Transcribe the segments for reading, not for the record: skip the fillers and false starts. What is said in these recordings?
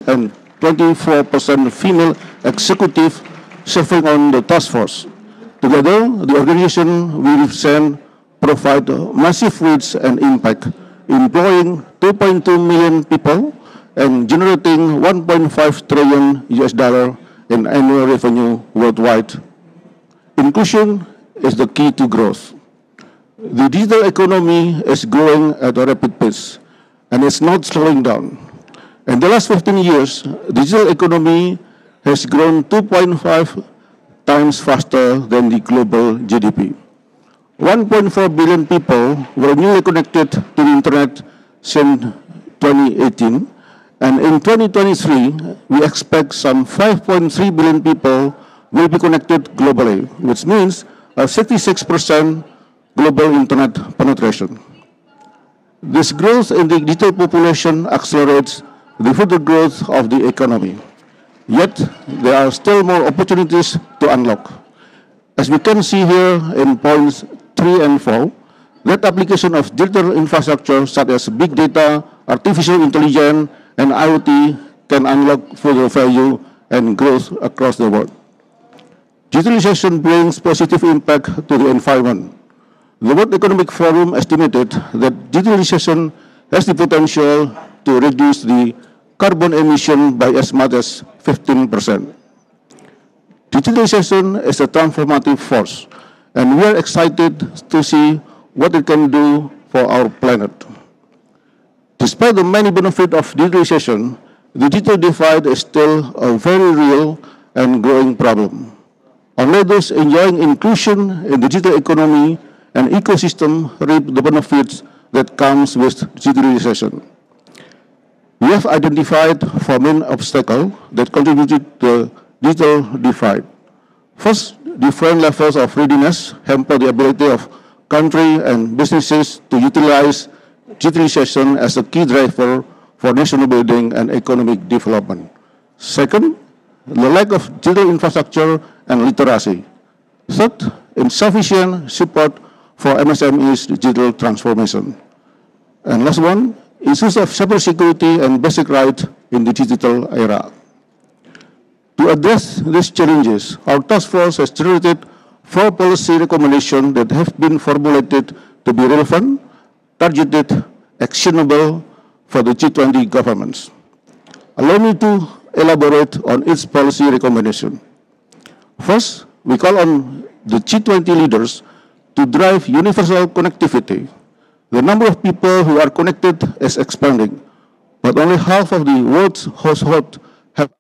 and 24% female executive serving on the task force. Together, the organization we represent provide massive reach and impact, employing 2.2 million people and generating 1.5 trillion US dollar in annual revenue worldwide. Inclusion is the key to growth. The digital economy is growing at a rapid pace, and it's not slowing down. In the last 15 years, digital economy has grown 2.5 times faster than the global GDP. 1.4 billion people were newly connected to the internet since 2018, and in 2023, we expect some 5.3 billion people will be connected globally, which means a 66% global internet penetration. This growth in the digital population accelerates the further growth of the economy. Yet, there are still more opportunities to unlock. As we can see here in points 3 and 4, that application of digital infrastructure such as big data, artificial intelligence, and IoT can unlock further value and growth across the world. Digitalization brings positive impact to the environment. The World Economic Forum estimated that digitalization has the potential to reduce the carbon emission by as much as 15%. Digitalization is a transformative force, and we are excited to see what it can do for our planet. Despite the many benefits of digitalization, the digital divide is still a very real and growing problem. Only those enjoying inclusion in the digital economy and ecosystem reap the benefits that comes with digitalization. We have identified four main obstacles that contributed to the digital divide. First, different levels of readiness hamper the ability of countries and businesses to utilize digitalization as a key driver for national building and economic development. Second, the lack of digital infrastructure and literacy. Third, insufficient support for MSMEs digital transformation. And last one, issues of cybersecurity and basic rights in the digital era. To address these challenges, our task force has generated 4 policy recommendations that have been formulated to be relevant, targeted, actionable for the G20 governments. Allow me to elaborate on each policy recommendation. First, we call on the G20 leaders to drive universal connectivity. The number of people who are connected is expanding, but only half of the world's households have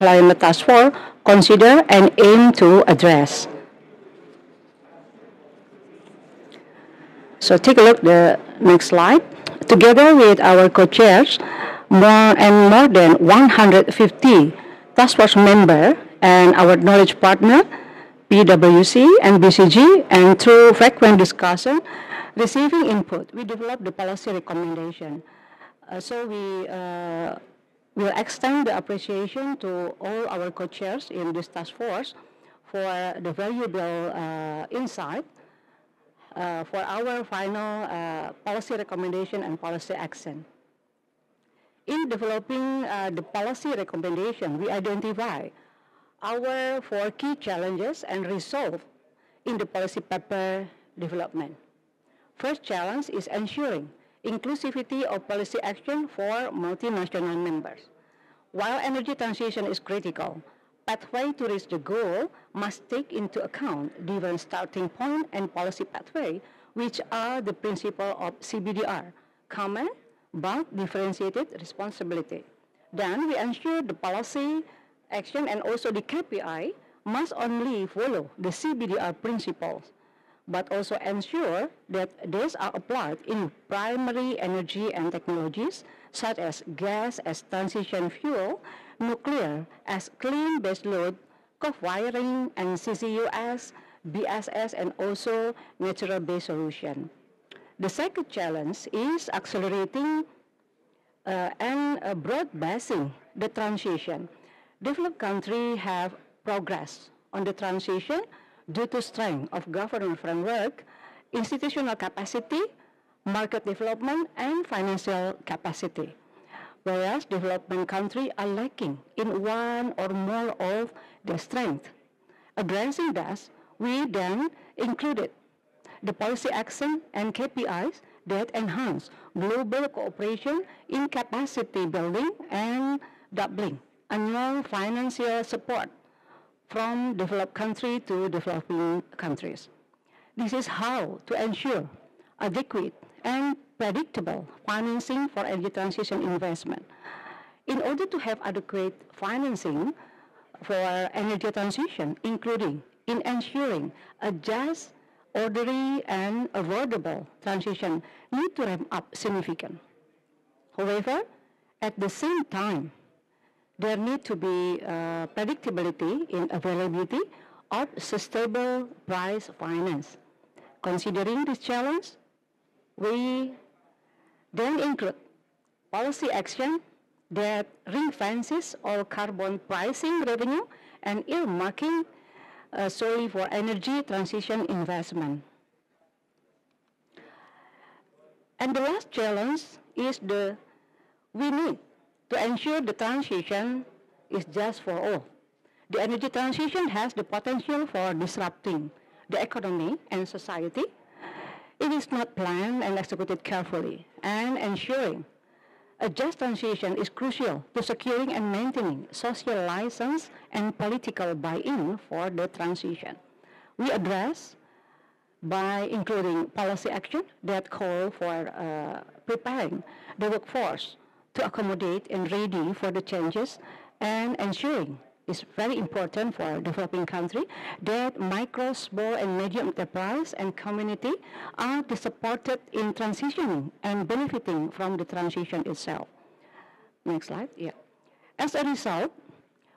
Climate Task Force consider and aim to address. So take a look at the next slide. Together with our co-chairs, more than 150 task force members and our knowledge partner, PwC and BCG, and through frequent discussion, receiving input, we developed the policy recommendation. So we will extend the appreciation to all our co-chairs in this task force for the valuable insight for our final policy recommendation and policy action. In developing the policy recommendation, we identify our 4 key challenges and resolve in the policy paper development. First challenge is ensuring inclusivity of policy action for multinational members. While energy transition is critical, pathway to reach the goal must take into account different starting point and policy pathway, which are the principle of CBDR, common but differentiated responsibility. Then we ensure the policy, action, and also the KPI must only follow the CBDR principles, but also ensure that these are applied in primary energy and technologies such as gas as transition fuel, nuclear as clean baseload, co-firing, and CCUS, BSS, and also natural-based solution. The second challenge is accelerating and broad-basing the transition. Developed countries have progressed on the transition due to strength of government framework, institutional capacity, market development, and financial capacity. Whereas development countries are lacking in one or more of their strengths. Addressing this, we then included the policy action and KPIs that enhance global cooperation in capacity building and doubling annual financial support from developed countries to developing countries. This is how to ensure adequate and predictable financing for energy transition investment. In order to have adequate financing for energy transition, including in ensuring a just, orderly, and affordable transition, need to ramp up significantly. However, at the same time, there need to be predictability in availability of sustainable price finance. Considering this challenge, we then include policy action that ring-fences all carbon pricing revenue and earmarking solely for energy transition investment. And the last challenge is we need to ensure the transition is just for all. The energy transition has the potential for disrupting the economy and society. It is not planned and executed carefully, and ensuring a just transition is crucial to securing and maintaining social license and political buy-in for the transition. We address by including policy action that call for preparing the workforce to accommodate and ready for the changes, and ensuring it's very important for developing countries that micro, small, and medium enterprise and community are supported in transitioning and benefiting from the transition itself. Next slide. Yeah. As a result,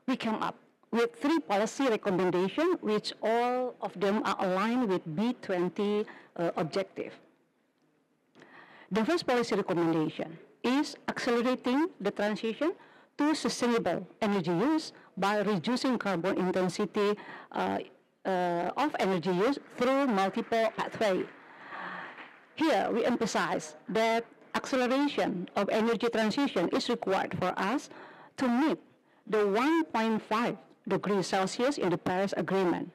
we come up with 3 policy recommendations, which all of them are aligned with B20 objective. The first policy recommendation is accelerating the transition to sustainable energy use by reducing carbon intensity of energy use through multiple pathways. Here, we emphasize that acceleration of energy transition is required for us to meet the 1.5 degrees Celsius in the Paris Agreement.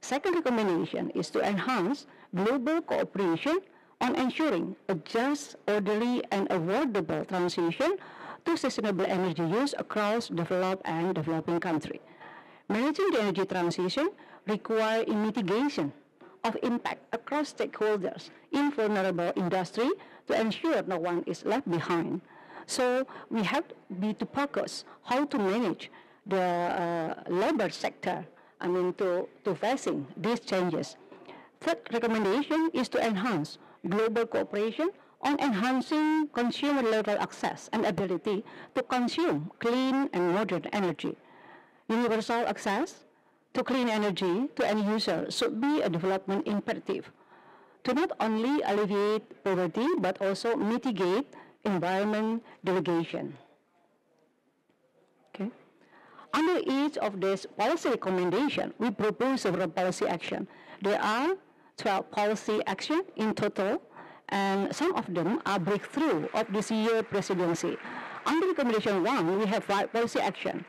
Second recommendation is to enhance global cooperation on ensuring a just, orderly, and affordable transition to sustainable energy use across developed and developing countries. Managing the energy transition requires mitigation of impact across stakeholders in vulnerable industry to ensure no one is left behind. So we have to focus how to manage the labor sector, to facing these changes. Third recommendation is to enhance global cooperation on enhancing consumer-level access and ability to consume clean and modern energy. Universal access to clean energy to end users should be a development imperative to not only alleviate poverty but also mitigate environment degradation. Okay. Under each of these policy recommendations, we propose several policy actions. There are 12 policy actions in total, and some of them are breakthrough of this year's presidency. Under recommendation 1, we have 5 policy actions.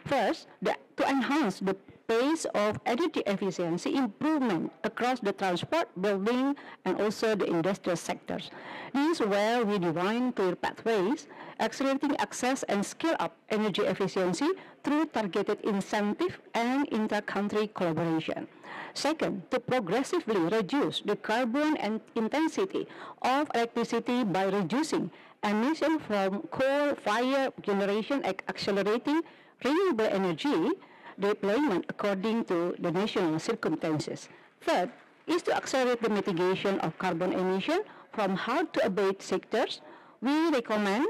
First, to enhance the pace of energy efficiency improvement across the transport, building, and also the industrial sectors. This is where we define clear pathways, accelerating access and scale up energy efficiency through targeted incentive and inter-country collaboration. Second, to progressively reduce the carbon intensity of electricity by reducing emission from coal-fired generation and accelerating renewable energy deployment according to the national circumstances. Third is to accelerate the mitigation of carbon emission from hard-to-abate sectors. We recommend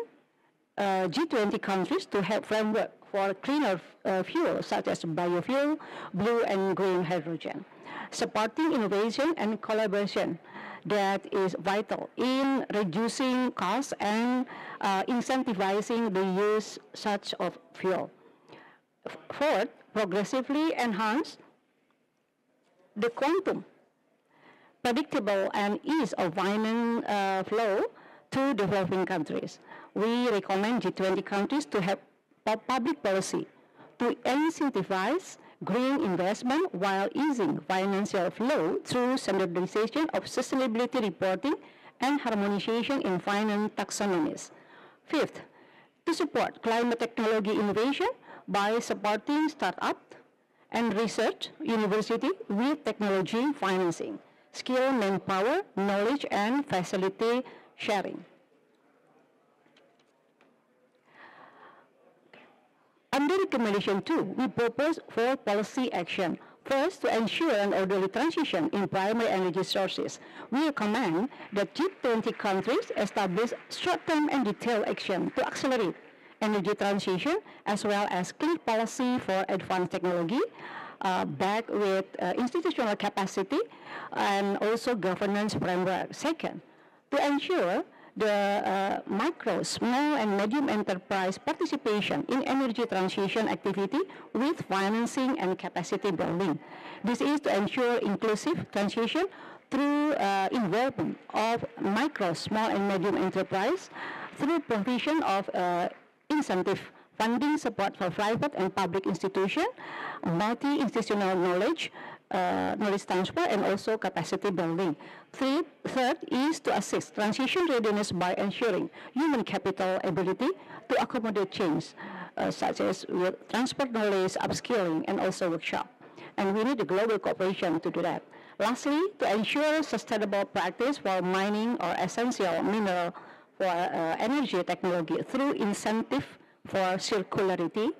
G20 countries to have framework for cleaner fuels such as biofuel, blue and green hydrogen, supporting innovation and collaboration that is vital in reducing costs and incentivizing the use such of fuel. Fourth, progressively enhance the quantum, predictable and ease of finance flow to developing countries. We recommend G20 countries to have public policy to incentivize green investment while easing financial flow through standardization of sustainability reporting and harmonization in finance taxonomies. Fifth, to support climate technology innovation by supporting startup and research university with technology financing, skill, manpower, knowledge, and facility sharing. Under recommendation 2, we propose 4 policy action. First, to ensure an orderly transition in primary energy sources, we recommend that G20 countries establish short-term and detailed action to accelerate energy transition as well as clear policy for advanced technology, backed with institutional capacity and also governance framework. Second, to ensure the micro, small, and medium enterprise participation in energy transition activity with financing and capacity building. This is to ensure inclusive transition through involvement of micro, small, and medium enterprise through provision of incentive funding support for private and public institutions, multi-institutional knowledge transfer, and also capacity building. Third is to assist transition readiness by ensuring human capital ability to accommodate change, such as with transport knowledge, upskilling, and also workshop. And we need a global cooperation to do that. Lastly, to ensure sustainable practice for mining or essential mineral for energy technology through incentive for circularity,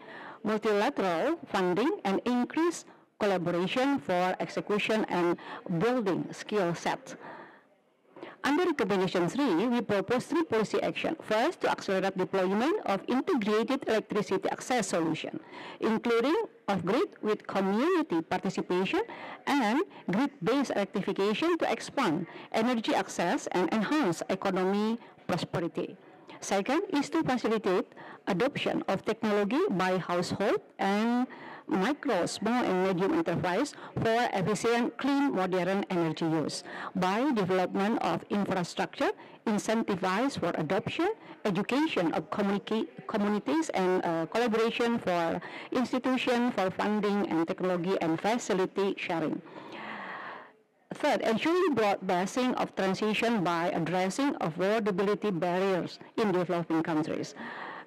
multilateral funding, and increased collaboration for execution and building skill sets. Under recommendation 3, we propose 3 policy action. First, to accelerate deployment of integrated electricity access solution, including off-grid with community participation and grid-based electrification to expand energy access and enhance economy prosperity. Second is to facilitate adoption of technology by household and micro, small, and medium enterprise for efficient, clean, modern energy use by development of infrastructure incentivized for adoption, education of communities, and collaboration for institutions for funding and technology and facility sharing. Third, ensuring broad-basing of transition by addressing affordability barriers in developing countries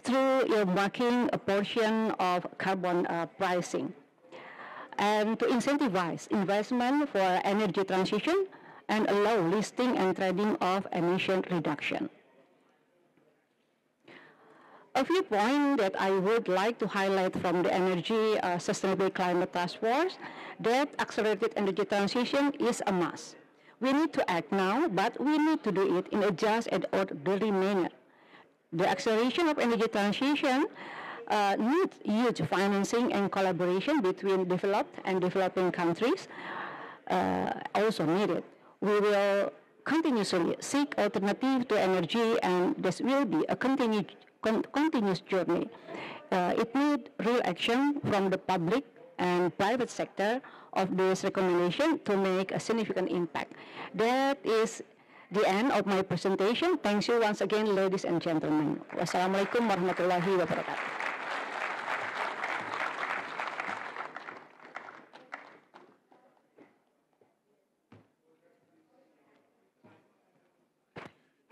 through earmarking a portion of carbon pricing, and to incentivize investment for energy transition and allow listing and trading of emission reduction. A few points that I would like to highlight from the Energy Sustainable Climate Task Force, that accelerated energy transition is a must. We need to act now, but we need to do it in a just and orderly manner. The acceleration of energy transition needs huge financing and collaboration between developed and developing countries also needed. We will continuously seek alternative to energy, and this will be a continuous journey. It needs real action from the public and private sector of this recommendation to make a significant impact. That is the end of my presentation. Thank you once again, ladies and gentlemen. Wassalamualaikum warahmatullahi wabarakatuh.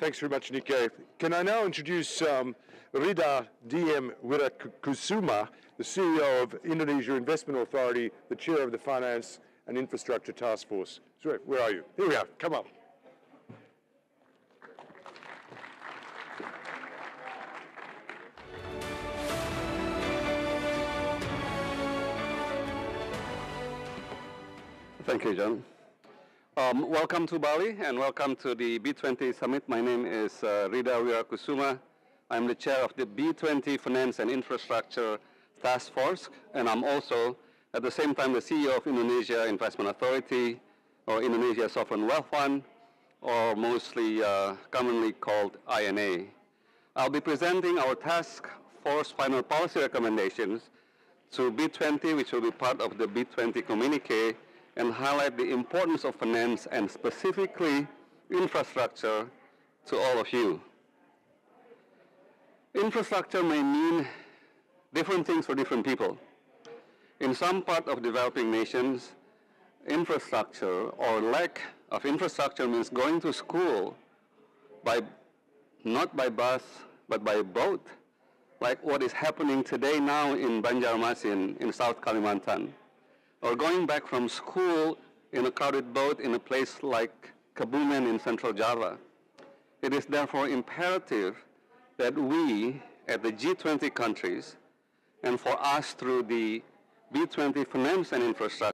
Thanks very much, Nikkei. Can I now introduce Rida DM Wirakusuma, the CEO of Indonesia Investment Authority, the Chair of the Finance and Infrastructure Task Force. Sorry, where are you? Here we are. Come up. Thank you, John. Welcome to Bali and welcome to the B20 Summit. My name is Rida Wirakusuma. I'm the chair of the B20 Finance and Infrastructure Task Force, and I'm also at the same time the CEO of Indonesia Investment Authority, or Indonesia Sovereign Wealth Fund, or mostly commonly called INA. I'll be presenting our task force final policy recommendations to B20, which will be part of the B20 communique, and highlight the importance of finance and specifically infrastructure to all of you. Infrastructure may mean different things for different people. In some part of developing nations, infrastructure or lack of infrastructure means going to school not by bus, but by boat, like what is happening today now in Banjarmasin in South Kalimantan, or going back from school in a crowded boat in a place like Kebumen in Central Java. It is therefore imperative that we, at the G20 countries, and for us through the B20 Finance and Infrastructure,